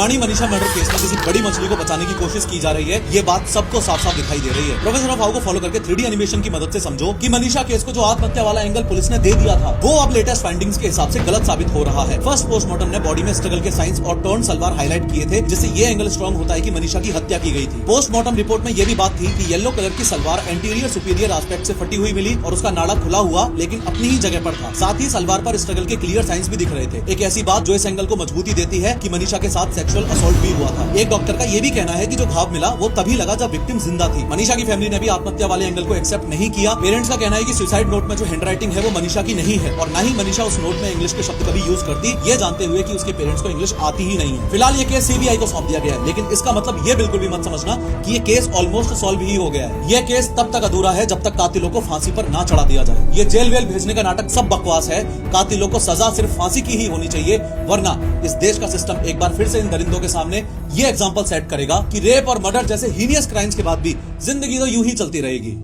Bhiwani Manisha murder case में किसी बड़ी मछली को बचाने की कोशिश की जा रही है, ये बात सबको साफ साफ दिखाई दे रही है। प्रोफेसर ऑफ हाउ को फॉलो करके 3D एनिमेशन की मदद से समझो कि मनीषा केस को जो आत्महत्या वाला एंगल पुलिस ने दे दिया था, वो अब लेटेस्ट फाइंडिंग्स के हिसाब से गलत साबित हो रहा है। फर्स्ट पोस्टमार्टम ने बॉडी में स्ट्रगल के साइंस और टर्न सलवार हाईलाइट किए थे, जिससे ये एंगल स्ट्रॉन्ग होता है कि मनीषा की हत्या की गई थी। पोस्टमार्टम रिपोर्ट में ये भी बात थी कि येलो कलर की सलवार एंटीरियर सुपीरियर एस्पेक्ट से फटी हुई मिली और उसका नाड़ा खुला हुआ लेकिन अपनी ही जगह पर था। साथ ही सलवार पर स्ट्रगल के क्लियर साइंस भी दिख रहे थे। एक ऐसी बात जो इस एंगल को मजबूती देती है कि मनीषा के साथ सेक्सुअल असॉल्ट भी हुआ था। एक डॉक्टर का ये भी कहना है कि जो घाव मिला वो तभी लगा जब विक्टिम जिंदा थी। मनीषा की फैमिली ने भी आत्महत्या वाले एंगल को एक्सेप्ट नहीं किया। पेरेंट्स का कहना है कि सुसाइड नोट में जो हैंडराइटिंग है वो मनीषा की नहीं है और न ही मनीषा उस नोट में इंग्लिश के शब्द कभी यूज करती, ये जानते हुए कि उसके पेरेंट्स को इंग्लिश आती ही नहीं है। फिलहाल ये केस सीबीआई को सौंप दिया गया है, लेकिन इसका मतलब ये बिल्कुल भी मत समझना कि ये केस ऑलमोस्ट सॉल्व ही हो गया है। ये केस तब तक अधूरा है जब तक कातिलों को फांसी पर ना चढ़ा दिया जाए। ये जेल वेल भेजने का नाटक सब बकवास है। कातिलों को सजा सिर्फ फांसी की ही होनी चाहिए, वरना इस देश का सिस्टम एक बार फिर से इन दरिंदों के सामने ये एग्जांपल सेट करेगा कि रेप और मर्डर जैसे हीनियस क्राइम्स के बाद भी जिंदगी तो यूं ही चलती रहेगी।